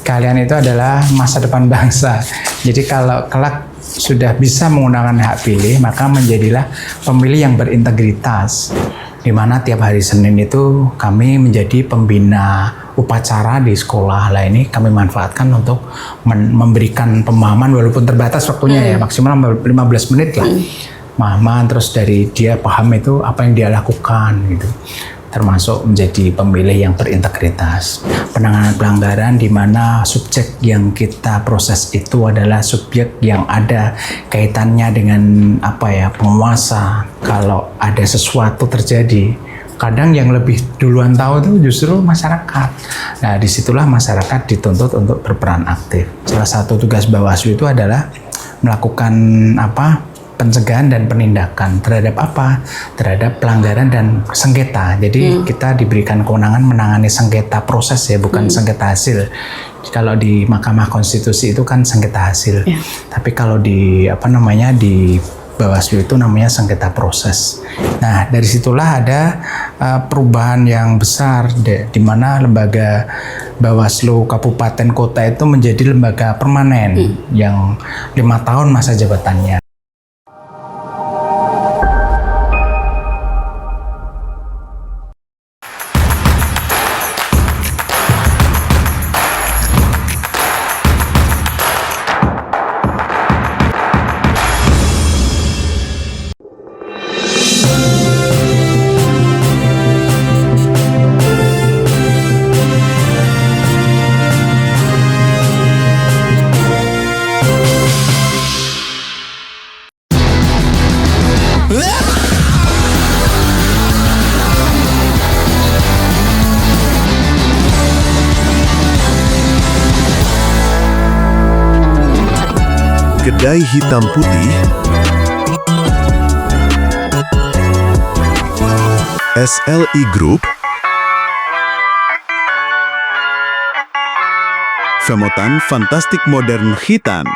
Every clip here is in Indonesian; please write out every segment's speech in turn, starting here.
kalian itu adalah masa depan bangsa. Jadi kalau kelak sudah bisa menggunakan hak pilih, maka menjadilah pemilih yang berintegritas. Di mana tiap hari Senin itu kami menjadi pembina upacara di sekolah. Lah ini kami manfaatkan untuk memberikan pemahaman walaupun terbatas waktunya ya, maksimal 15 menit lah. Pemahaman terus dari dia paham itu apa yang dia lakukan gitu. Termasuk menjadi pemilih yang berintegritas. Penanganan pelanggaran di mana subjek yang kita proses itu adalah subjek yang ada kaitannya dengan penguasa. Kalau ada sesuatu terjadi, kadang yang lebih duluan tahu itu justru masyarakat. Nah, disitulah masyarakat dituntut untuk berperan aktif. Salah satu tugas Bawaslu itu adalah melakukan pencegahan dan penindakan terhadap terhadap pelanggaran dan sengketa. Jadi kita diberikan kewenangan menangani sengketa proses ya, bukan sengketa hasil. Kalau di Mahkamah Konstitusi itu kan sengketa hasil. Tapi kalau di di Bawaslu itu namanya sengketa proses. Nah, dari situlah ada perubahan yang besar di mana lembaga Bawaslu Kabupaten Kota itu menjadi lembaga permanen yang 5 tahun masa jabatannya. Kedai hitam putih, SLI Group, Femotan Fantastik Modern Hitan.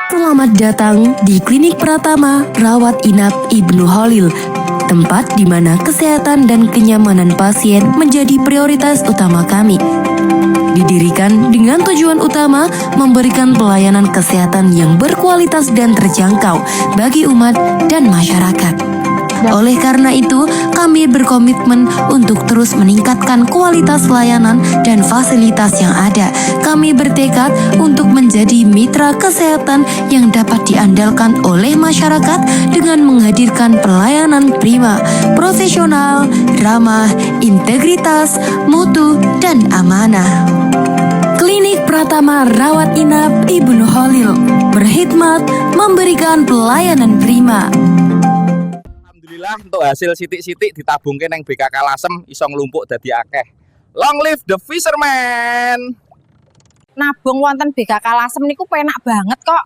Selamat datang di Klinik Pratama Rawat Inap Ibnu Khalil, tempat di mana kesehatan dan kenyamanan pasien menjadi prioritas utama kami. Didirikan dengan tujuan utama memberikan pelayanan kesehatan yang berkualitas dan terjangkau bagi umat dan masyarakat. Oleh karena itu, kami berkomitmen untuk terus meningkatkan kualitas layanan dan fasilitas yang ada. Kami bertekad untuk menjadi mitra kesehatan yang dapat diandalkan oleh masyarakat dengan menghadirkan pelayanan prima, profesional, ramah, integritas, mutu, dan amanah. Klinik Pratama Rawat Inap Ibnu Khalil berkhidmat memberikan pelayanan prima. Alhamdulillah untuk hasil sitik-sitik ditabungke nang BKK Lasem iso nglumpuk dadi akeh. Long live the fisherman. Nabung wonten BKK Lasem niku penak banget kok.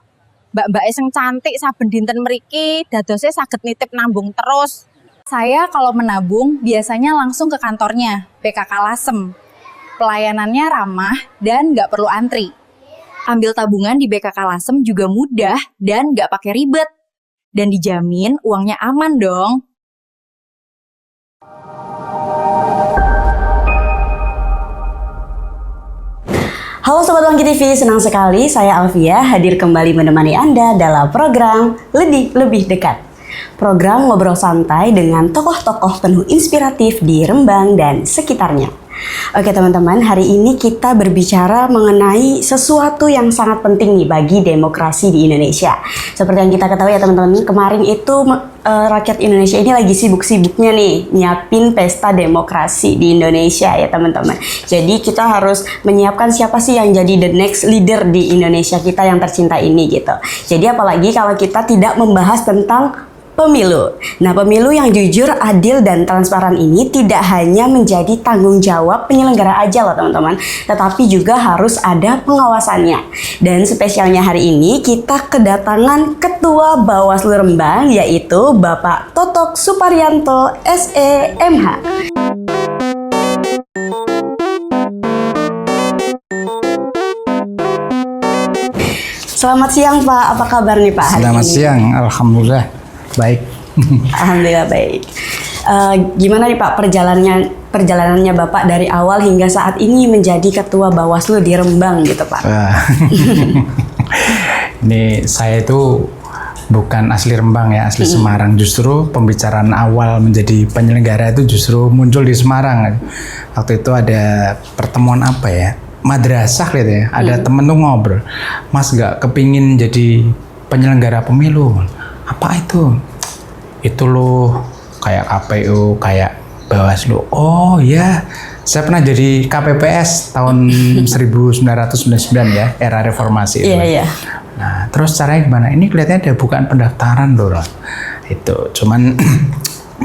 Mbak-mbak sing cantik saben dinten mriki dadose saged nitip nambung terus. Saya kalau menabung biasanya langsung ke kantornya BKK Lasem. Pelayanannya ramah dan nggak perlu antri. Ambil tabungan di BKK Lasem juga mudah dan nggak pakai ribet. Dan dijamin uangnya aman dong. Halo Sobat Wangki TV, senang sekali saya Alfia hadir kembali menemani Anda dalam program Lebih Dekat. Program ngobrol santai dengan tokoh-tokoh penuh inspiratif di Rembang dan sekitarnya. Oke teman-teman, hari ini kita berbicara mengenai sesuatu yang sangat penting nih bagi demokrasi di Indonesia. Seperti yang kita ketahui ya teman-teman, kemarin itu rakyat Indonesia ini lagi sibuk-sibuknya nih nyiapin pesta demokrasi di Indonesia ya teman-teman. Jadi kita harus menyiapkan siapa sih yang jadi the next leader di Indonesia kita yang tercinta ini gitu. Jadi apalagi kalau kita tidak membahas tentang pemilu. Nah, pemilu yang jujur, adil, dan transparan ini tidak hanya menjadi tanggung jawab penyelenggara aja loh teman-teman, tetapi juga harus ada pengawasannya. Dan spesialnya hari ini kita kedatangan Ketua Bawaslu Rembang, yaitu Bapak Totok Suparyanto, SEMH. Selamat siang Pak, apa kabar nih Pak? Selamat siang, Alhamdulillah. Baik. Alhamdulillah baik. Gimana nih Pak perjalanannya perjalanannya Bapak dari awal hingga saat ini menjadi Ketua Bawaslu di Rembang gitu Pak? Wah. Ini saya itu bukan asli Rembang ya, asli Semarang. Justru pembicaraan awal menjadi penyelenggara itu justru muncul di Semarang. Waktu itu ada pertemuan apa ya, madrasah gitu ya. Ada temen tuh ngobrol, Mas nggak kepingin jadi penyelenggara pemilu? Apa itu? Itu loh kayak KPU, kayak Bawaslu. Oh ya, saya pernah jadi KPPS tahun 1999 ya, era reformasi itu. Iya. Nah, terus caranya gimana? Ini kelihatannya ada bukaan pendaftaran loh. Itu cuman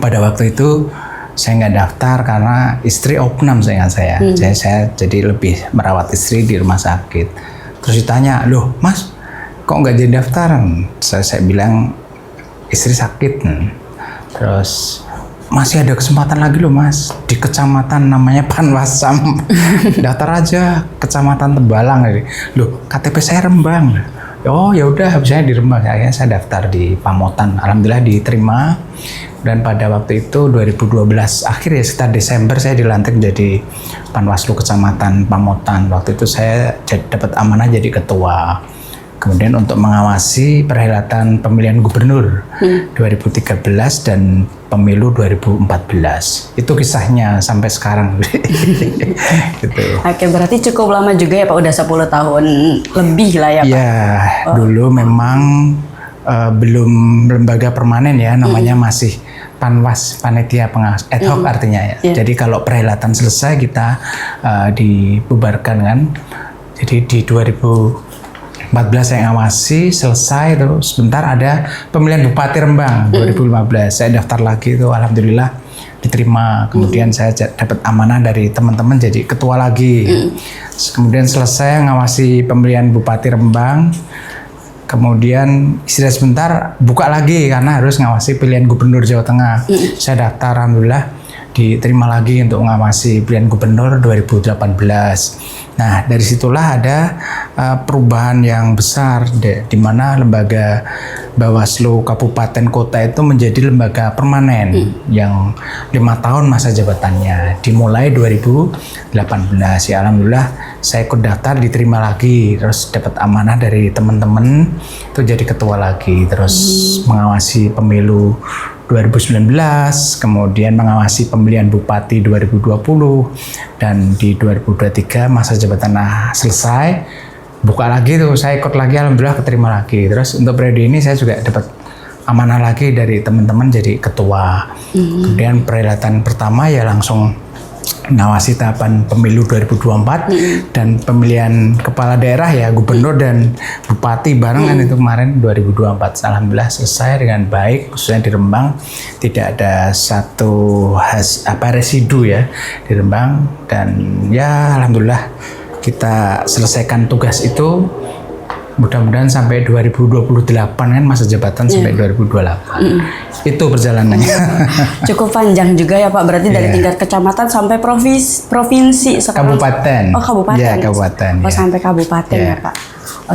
pada waktu itu saya nggak daftar karena istri opnam seingat saya. Saya jadi lebih merawat istri di rumah sakit. Terus ditanya, loh Mas, kok nggak jadi daftaran? Saya bilang istri sakit. Terus masih ada kesempatan lagi loh Mas, di kecamatan namanya Panwasam. Daftar aja, kecamatan Tembalang. Loh, KTP saya Rembang. Oh ya udah, habisnya di Rembang. Akhirnya saya daftar di Pamotan. Alhamdulillah diterima. Dan pada waktu itu 2012 akhir ya, sekitar Desember saya dilantik jadi Panwaslu Kecamatan Pamotan. Waktu itu saya dapat amanah jadi ketua. Kemudian untuk mengawasi perhelatan pemilihan gubernur 2013 dan pemilu 2014. Itu kisahnya sampai sekarang. Gitu. Oke, berarti cukup lama juga ya Pak, udah 10 tahun lebih lah ya Pak. Ya, dulu memang belum lembaga permanen ya, namanya masih Panwas, panitia pengawas ad hoc artinya ya. Jadi kalau perhelatan selesai kita dibubarkan kan. Jadi di 2014 saya ngawasi, selesai terus sebentar ada pemilihan Bupati Rembang 2015. Saya daftar lagi itu, alhamdulillah diterima. Kemudian saya dapat amanah dari teman-teman jadi ketua lagi. Kemudian selesai ngawasi pemilihan Bupati Rembang. Kemudian istirahat sebentar, buka lagi karena harus ngawasi pilihan Gubernur Jawa Tengah. Saya daftar, alhamdulillah diterima lagi untuk ngawasi pilihan Gubernur 2018. Nah, dari situlah ada perubahan yang besar di mana lembaga Bawaslu Kabupaten Kota itu menjadi lembaga permanen yang 5 tahun masa jabatannya, dimulai 2018. Ya alhamdulillah saya ikut daftar, diterima lagi, terus dapat amanah dari teman-teman itu jadi ketua lagi, terus mengawasi pemilu 2019, kemudian mengawasi pemilihan Bupati 2020, dan di 2023 masa jabatan selesai, buka lagi tuh, saya ikut lagi, alhamdulillah keterima lagi. Terus untuk periode ini saya juga dapat amanah lagi dari teman-teman jadi ketua. Kemudian perhelatan pertama ya langsung ngawasi tahapan pemilu 2024 dan pemilihan kepala daerah ya, gubernur dan bupati barengan itu kemarin 2024. Alhamdulillah selesai dengan baik, khususnya di Rembang tidak ada satu residu ya di Rembang, dan ya alhamdulillah kita selesaikan tugas itu. Mudah-mudahan sampai 2028 kan masa jabatan sampai 2028. Itu perjalanannya. Cukup panjang juga ya Pak, berarti dari tingkat kecamatan sampai provinsi sekarang. Kabupaten. Oh kabupaten. Ya kabupaten. Oh sampai kabupaten ya Pak.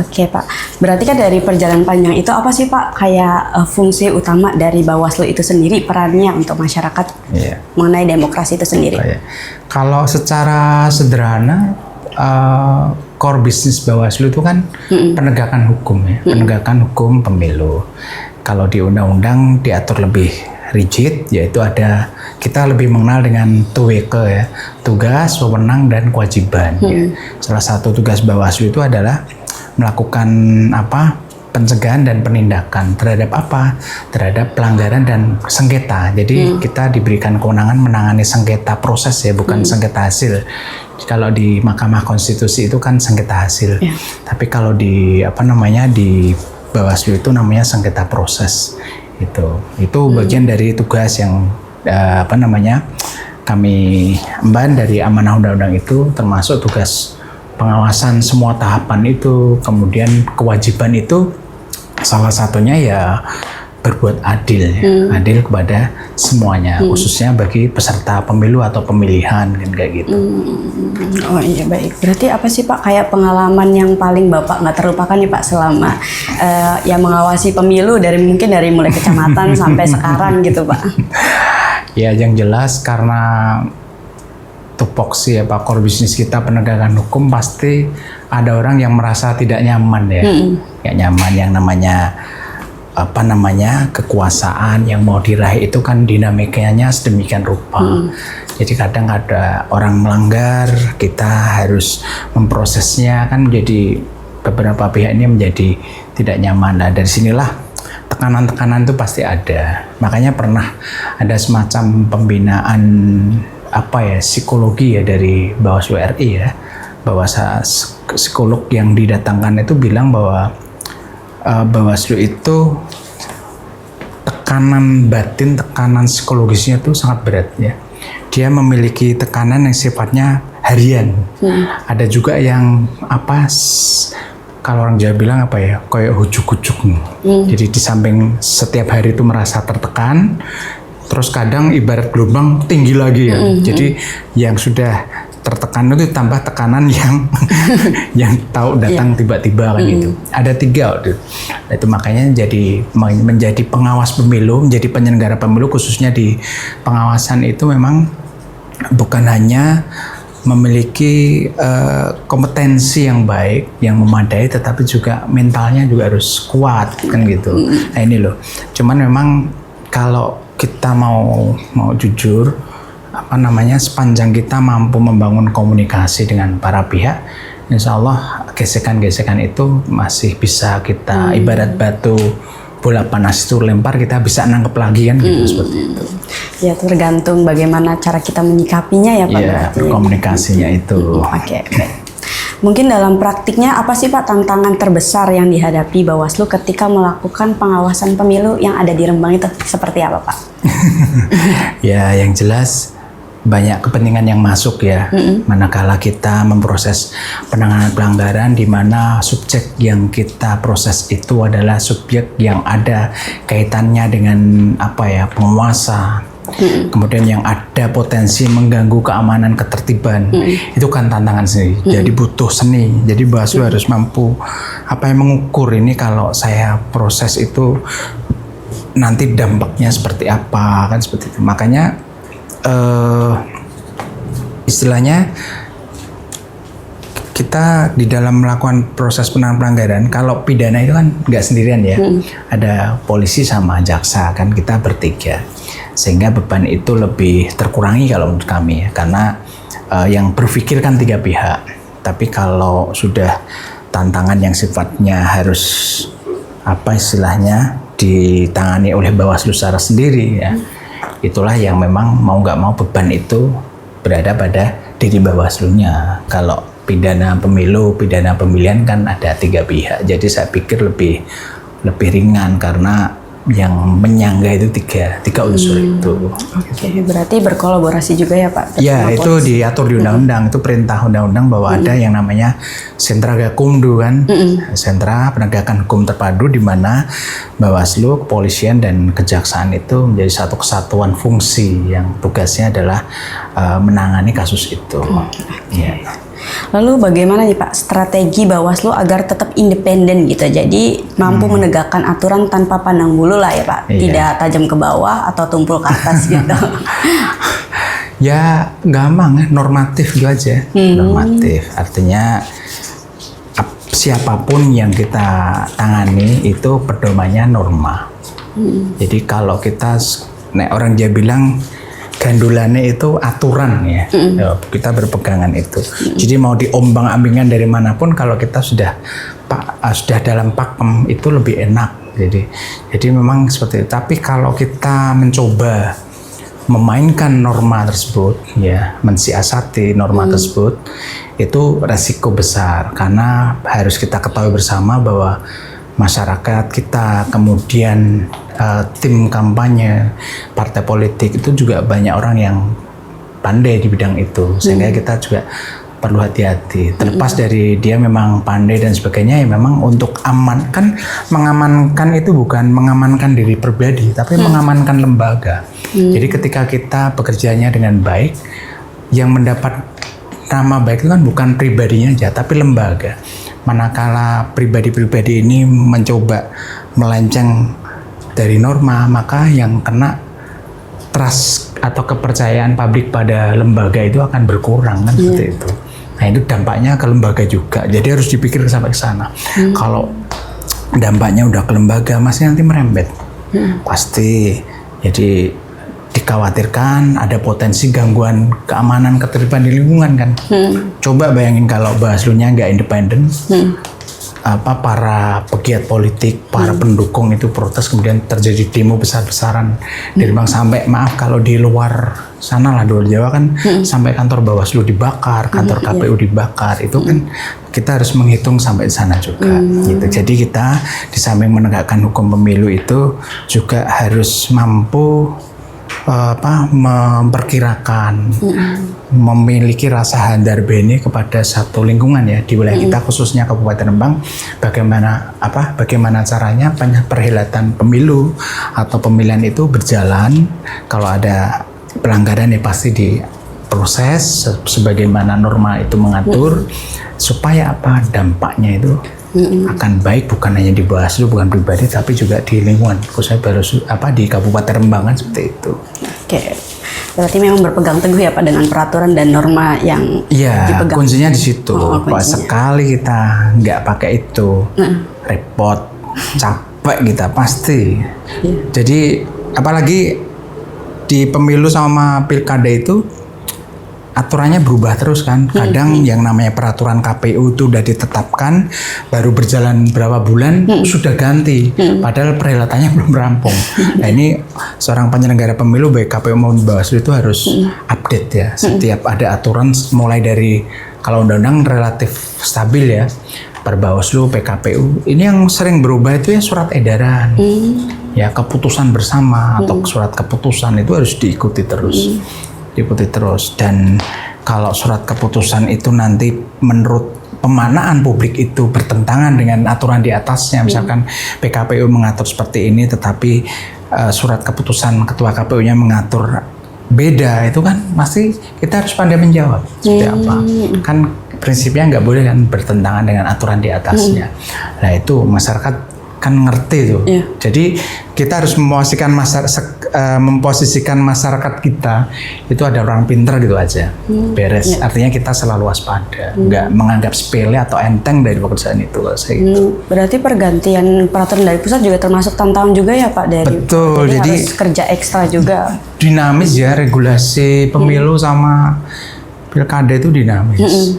Oke Pak, berarti kan dari perjalanan panjang itu apa sih Pak kayak fungsi utama dari Bawaslu itu sendiri, perannya untuk masyarakat mengenai demokrasi itu sendiri? Kalau secara sederhana, core bisnis Bawaslu itu kan penegakan hukum ya, penegakan hukum pemilu. Kalau di undang-undang diatur lebih rigid, yaitu ada, kita lebih mengenal dengan TUWK ya, tugas, wewenang, dan kewajiban. Ya. Salah satu tugas Bawaslu itu adalah melakukan pencegahan dan penindakan terhadap terhadap pelanggaran dan sengketa. Jadi kita diberikan kewenangan menangani sengketa proses ya, bukan sengketa hasil. Kalau di Mahkamah Konstitusi itu kan sengketa hasil, tapi kalau di di Bawaslu itu namanya sengketa proses. Itu bagian dari tugas yang kami emban dari amanah undang-undang itu, termasuk tugas pengawasan semua tahapan itu. Kemudian kewajiban itu salah satunya ya berbuat adil, adil kepada semuanya, khususnya bagi peserta pemilu atau pemilihan kan kayak gitu. Oh iya baik. Berarti apa sih Pak kayak pengalaman yang paling Bapak nggak terlupakan nih Pak selama yang mengawasi pemilu dari mulai kecamatan sampai sekarang gitu Pak? Ya yang jelas karena tupoksi core bisnis kita penegakan hukum, pasti ada orang yang merasa tidak nyaman ya. Nggak nyaman yang namanya kekuasaan yang mau diraih itu kan dinamikanya sedemikian rupa. Jadi kadang ada orang melanggar, kita harus memprosesnya, kan menjadi beberapa pihak ini menjadi tidak nyaman. Nah, dari sinilah tekanan-tekanan itu pasti ada. Makanya pernah ada semacam pembinaan psikologi ya dari Bawaslu RI ya, bahwa psikolog yang didatangkan itu bilang bahwa Bawaslu itu tekanan batin, tekanan psikologisnya itu sangat berat ya. Dia memiliki tekanan yang sifatnya harian. Ada juga yang kalau orang Jawa bilang kayak hujuk-hujuk. Jadi di samping setiap hari itu merasa tertekan, terus kadang ibarat gelombang tinggi lagi ya. Jadi yang sudah tertekan itu tambah tekanan yang yang tahu datang tiba-tiba kan gitu. Ada 3 itu makanya menjadi pengawas pemilu, menjadi penyelenggara pemilu khususnya di pengawasan itu memang bukan hanya memiliki kompetensi yang baik, yang memadai, tetapi juga mentalnya juga harus kuat kan gitu. Nah ini loh. Cuman memang kalau kita mau jujur, sepanjang kita mampu membangun komunikasi dengan para pihak, insya Allah gesekan-gesekan itu masih bisa kita ibarat batu bola panas itu lempar, kita bisa nangkep lagi kan gitu, seperti itu. Ya tergantung bagaimana cara kita menyikapinya ya Pak. Iya, berkomunikasinya itu. Oke. Mungkin dalam praktiknya apa sih Pak tantangan terbesar yang dihadapi Bawaslu ketika melakukan pengawasan pemilu yang ada di Rembang itu seperti apa Pak? Ya yang jelas banyak kepentingan yang masuk ya. Manakala kita memproses penanganan pelanggaran di mana subjek yang kita proses itu adalah subjek yang ada kaitannya dengan penguasa. Kemudian yang ada potensi mengganggu keamanan ketertiban. Itu kan tantangan sendiri. Jadi butuh seni. Jadi Bawaslu harus mampu mengukur ini kalau saya proses itu nanti dampaknya seperti apa kan, seperti itu. Makanya istilahnya kita di dalam melakukan proses penanganan pelanggaran, kalau pidana itu kan nggak sendirian ya, ada polisi sama jaksa kan, kita bertiga, sehingga beban itu lebih terkurangi kalau menurut kami ya, karena yang berpikir kan 3 pihak, tapi kalau sudah tantangan yang sifatnya harus istilahnya ditangani oleh Bawaslu secara sendiri ya, itulah yang memang mau nggak mau beban itu berada pada diri Bawaslunya. Kalau pidana pemilu, pidana pemilihan kan ada 3 pihak, jadi saya pikir lebih ringan karena yang menyangga itu tiga unsur itu. Oke, berarti berkolaborasi juga ya Pak? Ya, itu diatur di undang-undang, itu perintah undang-undang bahwa ada yang namanya sentra gakumdu kan, sentra penegakan hukum terpadu, di mana Bawaslu, kepolisian dan kejaksaan itu menjadi satu kesatuan fungsi yang tugasnya adalah menangani kasus itu. Ya. Lalu bagaimana nih Pak strategi Bawaslu agar tetap independen gitu, jadi mampu menegakkan aturan tanpa pandang bulu lah ya Pak, tidak tajam ke bawah atau tumpul ke atas gitu. Ya gampang ya, normatif gitu aja. Normatif artinya siapapun yang kita tangani itu pedomannya norma. Jadi kalau kita, orang Jawa bilang gandulane itu aturan ya, kita berpegangan itu. Jadi mau diombang-ambingan dari manapun, kalau kita sudah dalam pakem itu lebih enak. Jadi memang seperti itu. Tapi kalau kita mencoba memainkan norma tersebut, ya mensiasati norma tersebut, itu resiko besar, karena harus kita ketahui bersama bahwa masyarakat kita, kemudian tim kampanye, partai politik itu juga banyak orang yang pandai di bidang itu, sehingga kita juga perlu hati-hati. Terlepas dari dia memang pandai dan sebagainya, ya memang untuk aman, kan mengamankan itu bukan mengamankan diri pribadi, tapi mengamankan lembaga. Jadi ketika kita bekerjanya dengan baik, yang mendapat nama baik itu kan bukan pribadinya aja, tapi lembaga. Manakala pribadi-pribadi ini mencoba melenceng dari norma, maka yang kena trust atau kepercayaan publik pada lembaga itu akan berkurang kan seperti itu. Nah itu dampaknya ke lembaga juga. Jadi harus dipikir sampai ke sana. Kalau dampaknya udah ke lembaga, masih nanti merembet. Pasti. Jadi dikhawatirkan ada potensi gangguan keamanan ketertiban di lingkungan kan. Coba bayangin kalau Bawaslu-nya nggak independen, para pegiat politik, para pendukung itu protes, kemudian terjadi demo besar-besaran dari Bang sampai maaf kalau di luar sana lah, di luar Jawa kan sampai kantor Bawaslu dibakar, kantor KPU dibakar, itu kan kita harus menghitung sampai sana juga. Gitu. Jadi kita di samping menegakkan hukum pemilu itu juga harus mampu memperkirakan, memiliki rasa handar beni kepada satu lingkungan ya di wilayah kita, khususnya Kabupaten Rembang. Bagaimana caranya perhelatan pemilu atau pemilihan itu berjalan. Kalau ada pelanggaran ya pasti diproses sebagaimana norma itu mengatur, supaya dampaknya itu akan baik bukan hanya di Bawaslu, bukan pribadi, tapi juga di lingkungan, khususnya di Kabupaten Rembang kan seperti itu. Oke, berarti memang berpegang teguh ya Pak dengan peraturan dan norma yang dipegang. Kuncinya di situ. Kalau sekali kita nggak pakai itu, repot, capek kita pasti. Jadi apalagi di pemilu sama pilkada itu aturannya berubah terus kan. Kadang yang namanya peraturan KPU itu udah ditetapkan, baru berjalan berapa bulan sudah ganti. Padahal perhelatannya belum rampung. Nah ini seorang penyelenggara pemilu baik KPU maupun Bawaslu itu harus update ya. Setiap ada aturan mulai dari, kalau undang-undang relatif stabil ya, per Bawaslu, PKPU. Ini yang sering berubah itu ya surat edaran. Ya keputusan bersama atau surat keputusan itu harus diikuti terus. Dan kalau surat keputusan itu nanti menurut pemaknaan publik itu bertentangan dengan aturan di atasnya, misalkan PKPU mengatur seperti ini tetapi surat keputusan ketua KPU-nya mengatur beda, itu kan pasti kita harus pandai menjawab seperti apa. Kan prinsipnya nggak boleh kan bertentangan dengan aturan di atasnya. Nah itu masyarakat kan ngerti tuh. Jadi kita harus memposisikan masyarakat kita itu ada orang pintar gitu aja. Beres. Artinya kita selalu waspada, nggak menganggap sepele atau enteng dari pekerjaan itu. Berarti pergantian peraturan dari pusat juga termasuk tantangan juga ya Pak dari. Betul. Jadi harus kerja ekstra juga. Dinamis ya regulasi pemilu sama pilkada itu dinamis.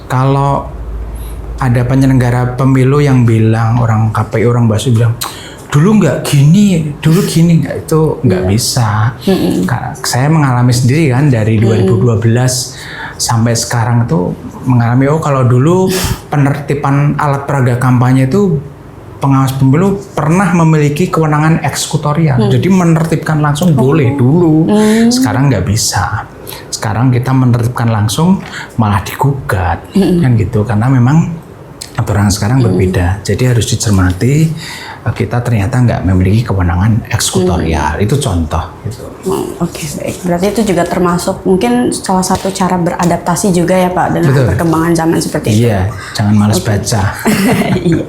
Kalau ada penyelenggara pemilu yang bilang, orang KPU, orang Bawaslu bilang, dulu gini nggak, itu nggak bisa. Saya mengalami sendiri kan dari 2012 sampai sekarang itu mengalami, kalau dulu penertiban alat peraga kampanye itu pengawas pemilu pernah memiliki kewenangan eksekutorial, jadi menertibkan langsung boleh dulu. Sekarang nggak bisa. Sekarang kita menertibkan langsung malah digugat, kan gitu, karena memang aturan sekarang berbeda. Jadi harus dicermati, kita ternyata nggak memiliki kewenangan eksekutorial. Itu contoh. Gitu. Oke, baik. Berarti itu juga termasuk mungkin salah satu cara beradaptasi juga ya Pak dengan perkembangan zaman seperti itu. Iya, jangan malas baca. Iya.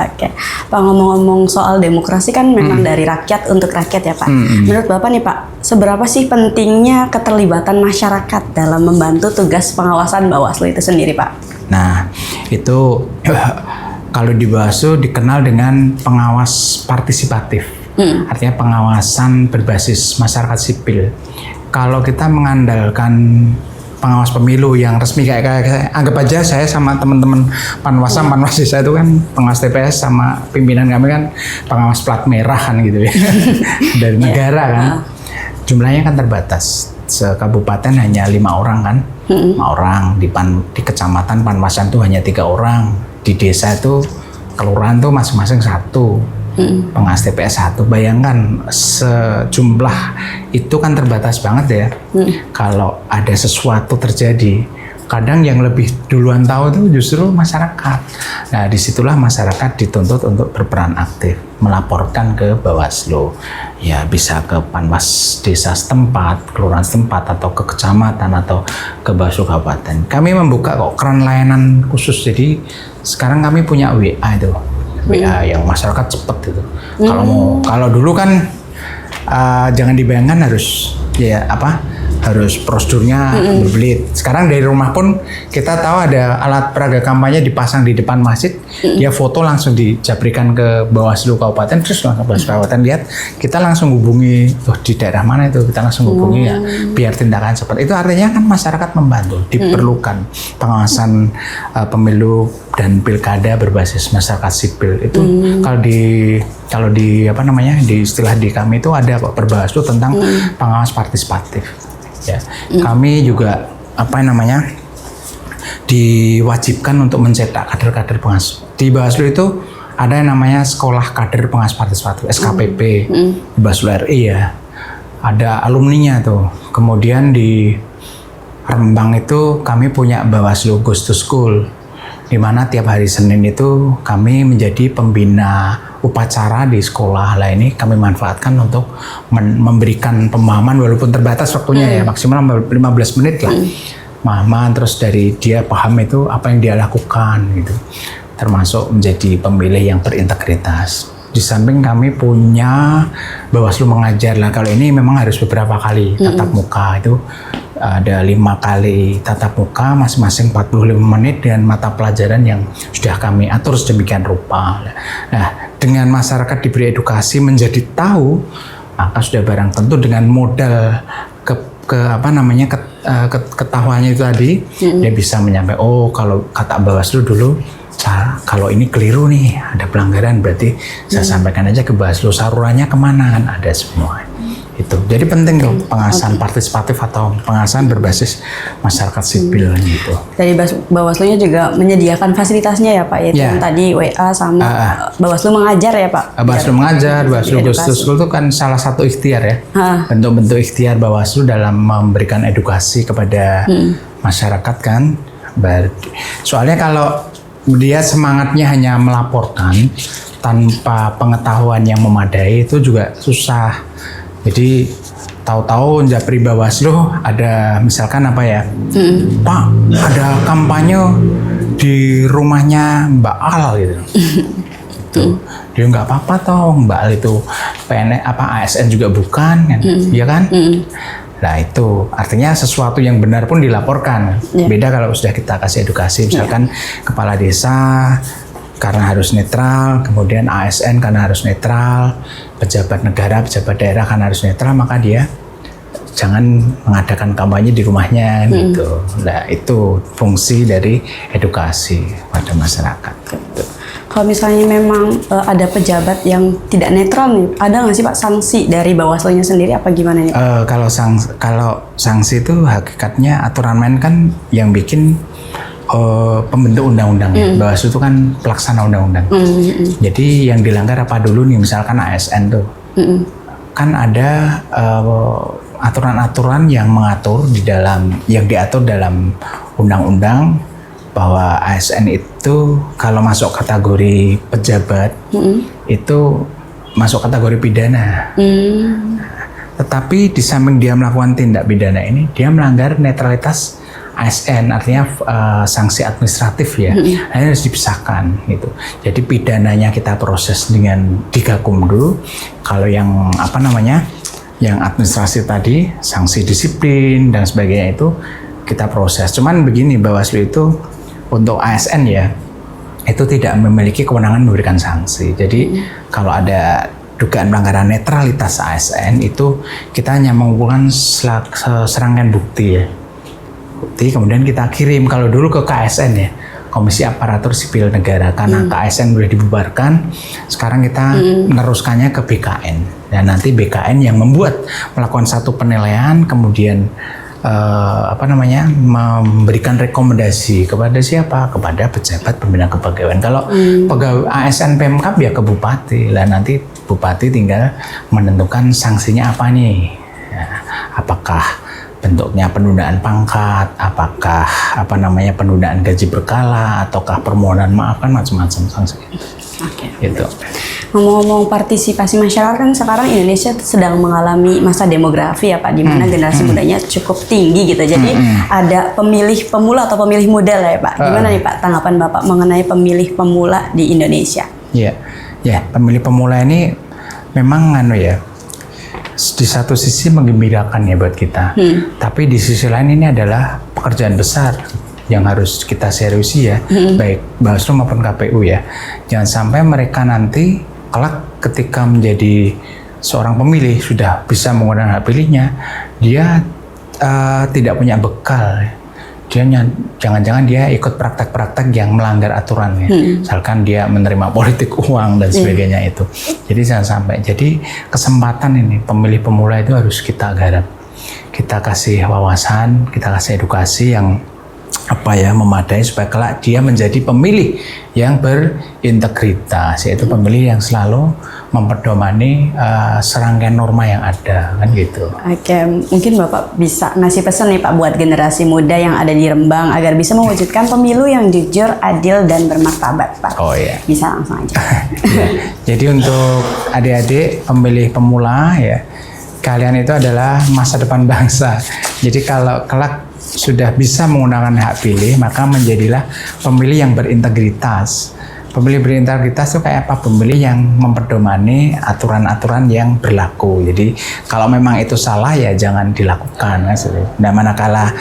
Oke, Pak, ngomong-ngomong soal demokrasi kan memang dari rakyat untuk rakyat ya Pak. Menurut Bapak nih Pak, seberapa sih pentingnya keterlibatan masyarakat dalam membantu tugas pengawasan Bawaslu itu sendiri Pak? Nah, itu kalau di Bawaslu dikenal dengan pengawas partisipatif. Artinya pengawasan berbasis masyarakat sipil. Kalau kita mengandalkan pengawas pemilu yang resmi kayak anggap aja saya sama teman-teman panwasisa saya itu kan pengawas TPS, sama pimpinan kami kan pengawas plat merah kan gitu ya. Dari negara kan. Jumlahnya kan terbatas. Sekabupaten hanya 5 orang kan. 5 orang di kecamatan Panwasan itu hanya 3 orang. Di desa itu kelurahan tuh masing-masing 1. Pengawas TPS 1. Bayangkan sejumlah itu kan terbatas banget ya. Kalau ada sesuatu terjadi, kadang yang lebih duluan tahu itu justru masyarakat. Nah, disitulah masyarakat dituntut untuk berperan aktif, melaporkan ke Bawaslu. Ya, bisa ke Panwas desa setempat, kelurahan setempat, atau ke kecamatan, atau ke Bawaslu kabupaten. Kami membuka kok keran layanan khusus. Jadi sekarang kami punya WA itu. WA yang masyarakat cepet gitu. Kalau dulu kan jangan dibayangkan harus ya harus prosedurnya berbelit. Sekarang dari rumah pun kita tahu ada alat peraga kampanye dipasang di depan masjid, dia foto langsung dijabrikan ke Bawaslu Kabupaten, terus langsung Bawaslu Kabupaten lihat, kita langsung hubungi, di daerah mana itu, kita langsung hubungi ya, biar tindakan seperti itu. Artinya kan masyarakat membantu, diperlukan pengawasan pemilu dan pilkada berbasis masyarakat sipil itu. Kalau di di istilah di kami itu ada Perbawaslu tentang pengawas partisipatif. Ya, kami juga diwajibkan untuk mencetak kader-kader pengawas. Di Bawaslu itu ada yang namanya Sekolah Kader Pengawas Partisipatif (SKPP) di Bawaslu RI ya. Ada alumninya tuh. Kemudian di Rembang itu kami punya Bawaslu Goes to School, di mana tiap hari Senin itu kami menjadi pembina upacara di sekolah. Lah ini kami manfaatkan untuk memberikan pemahaman walaupun terbatas waktunya ya, maksimal 15 menit lah. Pemahaman, terus dari dia paham itu apa yang dia lakukan gitu. Termasuk menjadi pemilih yang berintegritas. Di samping kami punya Bawaslu Mengajar. Lah kalau ini memang harus beberapa kali tatap muka, itu ada 5 kali tatap muka, masing-masing 45 menit dengan mata pelajaran yang sudah kami atur sedemikian rupa. Nah, dengan masyarakat diberi edukasi menjadi tahu, maka sudah barang tentu dengan modal ketahuannya itu tadi, dia bisa menyampaikan, oh kalau kata Bawaslu dulu, kalau ini keliru nih, ada pelanggaran, berarti saya sampaikan aja ke Bawaslu, salurannya kemana, kan ada semua. Itu jadi penting tuh pengawasan partisipatif atau pengawasan berbasis masyarakat sipil gitu. Dari Bawaslu-nya juga menyediakan fasilitasnya ya Pak, yaitu yang tadi WA sama Bawaslu Mengajar ya Pak. Bawaslu Mengajar, Bawaslu Goes to School itu kan salah satu ikhtiar ya, bentuk-bentuk ikhtiar Bawaslu dalam memberikan edukasi kepada masyarakat kan. Soalnya kalau dia semangatnya hanya melaporkan tanpa pengetahuan yang memadai itu juga susah. Jadi tahu-tahu Japri Bawaslu ada misalkan Pak, ada kampanye di rumahnya Mbak Al gitu. Tuh, dia nggak apa-apa toh, Mbak Al itu ASN juga bukan kan, iya kan? Nah itu artinya sesuatu yang benar pun dilaporkan. Beda kalau sudah kita kasih edukasi, misalkan kepala desa karena harus netral, kemudian ASN karena harus netral, pejabat negara, pejabat daerah karena harus netral, maka dia jangan mengadakan kampanye di rumahnya gitu. Nah itu fungsi dari edukasi pada masyarakat. Gitu. Kalau misalnya memang ada pejabat yang tidak netral nih, ada nggak sih Pak sanksi dari Bawaslu-nya sendiri apa gimana nih? Kalau sanksi itu hakikatnya aturan main kan yang bikin pembentuk undang-undang. Bawaslu itu kan pelaksana undang-undang. Jadi yang dilanggar apa dulu nih, misalkan ASN tuh kan ada aturan-aturan yang mengatur yang diatur dalam undang-undang bahwa ASN itu kalau masuk kategori pejabat itu masuk kategori pidana. Tetapi di samping dia melakukan tindak pidana ini, dia melanggar netralitas ASN, artinya sanksi administratif ya, harus dipisahkan gitu. Jadi pidananya kita proses dengan digakum dulu. Kalau yang yang administrasi tadi, sanksi disiplin dan sebagainya itu kita proses. Cuman begini, Bawaslu itu untuk ASN ya, itu tidak memiliki kewenangan memberikan sanksi. Jadi kalau ada dugaan pelanggaran netralitas ASN itu kita hanya mengumpulkan serangkaian bukti ya. Kemudian kita kirim, kalau dulu ke KSN ya, Komisi Aparatur Sipil Negara, karena KSN sudah dibubarkan, sekarang kita meneruskannya ke BKN. Dan nanti BKN yang melakukan satu penilaian, kemudian memberikan rekomendasi kepada siapa? Kepada pejabat pembina kepegawaian. Kalau pegawai ASN Pemkab ya ke bupati. Lah nanti bupati tinggal menentukan sanksinya apa nih? Ya, apakah bentuknya penundaan pangkat, apakah penundaan gaji berkala, ataukah permohonan maaf, kan macam-macam sanksi. Oke. Gitu. Ngomong-ngomong partisipasi masyarakat, kan sekarang Indonesia sedang mengalami masa demografi ya Pak, di mana generasi mudanya cukup tinggi gitu. Jadi ada pemilih pemula atau pemilih muda lah ya Pak. Gimana nih Pak tanggapan Bapak mengenai pemilih pemula di Indonesia? Ya, pemilih pemula ini memang di satu sisi menggembirakan ya buat kita. Tapi di sisi lain ini adalah pekerjaan besar yang harus kita seriusi ya, baik Bawaslu maupun KPU ya. Jangan sampai mereka nanti kelak ketika menjadi seorang pemilih sudah bisa menggunakan hak pilihnya, dia tidak punya bekal. Jangan-jangan dia ikut praktek-praktek yang melanggar aturannya. Misalkan dia menerima politik uang dan sebagainya itu. Jadi jangan sampai. Jadi kesempatan ini pemilih pemula itu harus kita garap. Kita kasih wawasan, kita kasih edukasi yang memadai supaya kelak dia menjadi pemilih yang berintegritas, yaitu pemilih yang selalu memperdomani serangkaian norma yang ada, kan gitu. Oke, mungkin Bapak bisa ngasih pesan nih Pak buat generasi muda yang ada di Rembang agar bisa mewujudkan pemilu yang jujur, adil, dan bermartabat, Pak. Oh iya. Bisa langsung aja. Ya. Jadi untuk adik-adik pemilih pemula ya, kalian itu adalah masa depan bangsa. Jadi kalau kelak sudah bisa menggunakan hak pilih, maka menjadilah pemilih yang berintegritas. Pemilih berintegritas itu kayak apa? Pemilih yang memperdomani aturan-aturan yang berlaku. Jadi kalau memang itu salah ya jangan dilakukan. Nah, manakala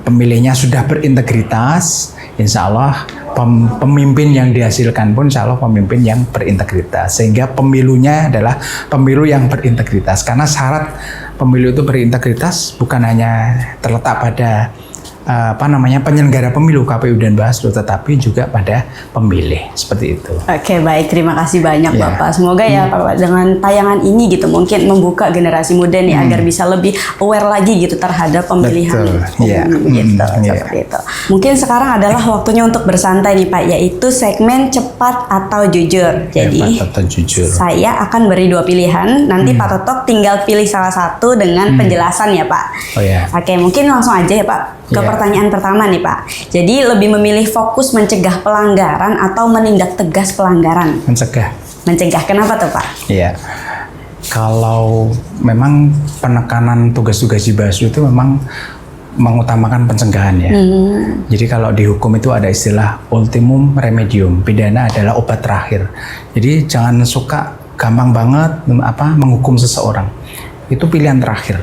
pemilihnya sudah berintegritas, insya Allah pemimpin yang dihasilkan pun insya Allah pemimpin yang berintegritas. Sehingga pemilunya adalah pemilu yang berintegritas. Karena syarat pemilu itu berintegritas bukan hanya terletak pada penyelenggara pemilu KPU dan Bawaslu, tetapi juga pada pemilih, seperti itu. Oke, baik, terima kasih banyak Ya. Bapak. Semoga ya Bapak dengan tayangan ini gitu mungkin membuka generasi muda nih agar bisa lebih aware lagi gitu terhadap pemilihan umum gitu, seperti itu. Mungkin sekarang adalah waktunya untuk bersantai nih Pak, yaitu segmen cepat atau jujur. Jadi Cepat atau jujur. saya akan beri 2 pilihan, nanti Pak Totok tinggal pilih salah satu dengan penjelasan ya Pak. Oh ya. Oke, mungkin langsung aja ya Pak ke pertanyaan pertama nih Pak. Jadi lebih memilih fokus mencegah pelanggaran atau menindak tegas pelanggaran? Mencegah. Mencegah, kenapa tuh Pak? Iya. Kalau memang penekanan tugas-tugas di Bawaslu itu memang mengutamakan pencegahan ya. Jadi kalau di hukum itu ada istilah ultimum remedium, pidana adalah obat terakhir. Jadi jangan suka gampang banget menghukum seseorang. Itu pilihan terakhir.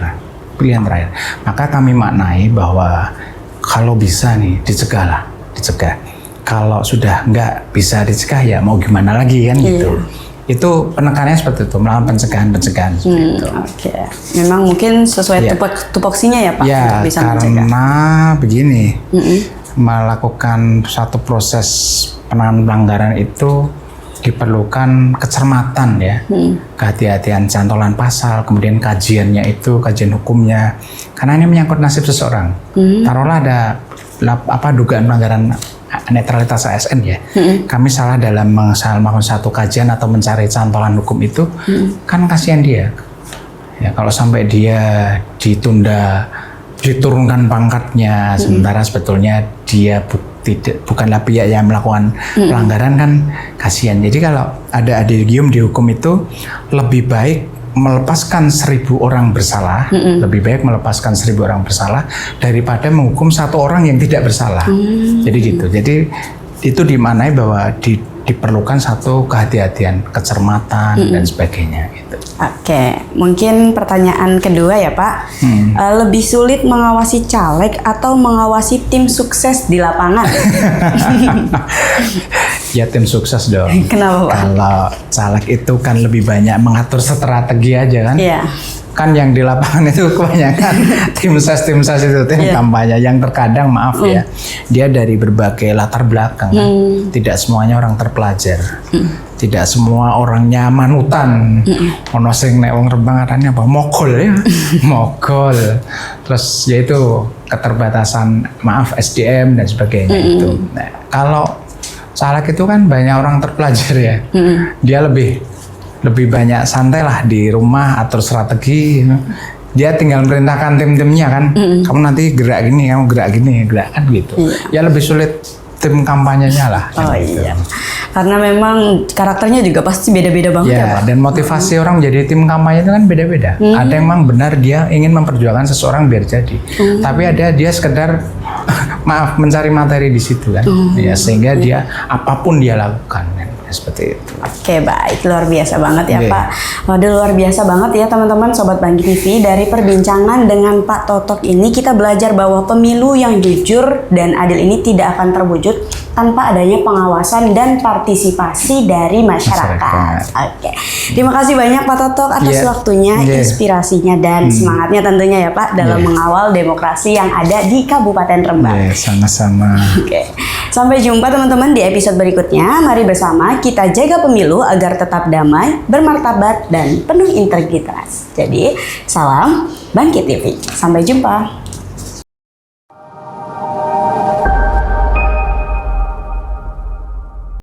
Maka kami maknai bahwa kalau bisa nih dicegah. Kalau sudah nggak bisa dicegah ya mau gimana lagi kan gitu. Itu penekanannya seperti itu, melakukan pencegahan seperti itu. Oke. Memang mungkin sesuai tupoksinya ya Pak Ya, untuk bisa karena mencegah. begini, melakukan satu proses penanganan pelanggaran itu diperlukan kecermatan ya, kehati-hatian, cantolan pasal, kemudian kajiannya itu, kajian hukumnya, karena ini menyangkut nasib seseorang. Taruhlah ada dugaan pelanggaran netralitas ASN ya, kami salah dalam melakukan satu kajian atau mencari cantolan hukum itu, kan kasihan dia. Ya kalau sampai dia ditunda, diturunkan pangkatnya, sementara sebetulnya dia bukanlah pihak yang melakukan pelanggaran, kan kasihan. Jadi kalau ada adigium di hukum itu lebih baik melepaskan 1000 orang bersalah, lebih baik melepaskan 1000 orang bersalah daripada menghukum 1 orang yang tidak bersalah. Jadi gitu. Jadi itu dimaknai bahwa diperlukan satu kehati-hatian, kecermatan dan sebagainya gitu. Oke, mungkin pertanyaan kedua ya Pak. Lebih sulit mengawasi caleg atau mengawasi tim sukses di lapangan? Ya tim sukses dong. Kenapa Pak? Kalau caleg itu kan lebih banyak mengatur strategi aja kan. Iya. Kan yang di lapangan itu kebanyakan tim ses itu tim kampanye yang terkadang maaf ya, dia dari berbagai latar belakang kan. Tidak semuanya orang terpelajar, tidak semua orangnya manutan. Ono sing nek wong Rembang arane apa mogol ya, mogol. Terus yaitu keterbatasan SDM dan sebagainya itu. Nah, kalau caleg itu kan banyak orang terpelajar ya, dia lebih banyak santai lah di rumah, atur strategi. Dia tinggal merintahkan tim-timnya kan. Kamu nanti gerak gini, kamu gerak gini, gerak kan gitu. Ya lebih sulit tim kampanyenya lah. Oh gitu. iya. Karena memang karakternya juga pasti beda-beda banget ya Pak. Dan motivasi orang jadi tim kampanye itu kan beda-beda. Ada yang memang benar dia ingin memperjuangkan seseorang biar jadi. Tapi ada dia sekedar mencari materi di situ kan. Ya, sehingga dia apapun dia lakukan kan. seperti itu. Oke, baik, luar biasa banget ya Oke. Pak. Waduh, luar biasa banget ya teman-teman Sobat Bangki TV. Dari perbincangan dengan Pak Totok ini kita belajar bahwa pemilu yang jujur dan adil ini tidak akan terwujud tanpa adanya pengawasan dan partisipasi dari masyarakat. Oke, terima kasih banyak Pak Totok atas Iya. waktunya, Iya. inspirasinya dan semangatnya tentunya ya Pak dalam Iya. mengawal demokrasi yang ada di Kabupaten Rembang. Sama-sama. Oke, sampai jumpa teman-teman di episode berikutnya. Mari bersama kita jaga pemilu agar tetap damai, bermartabat, dan penuh integritas. Jadi, salam Bangkit TV. Sampai jumpa.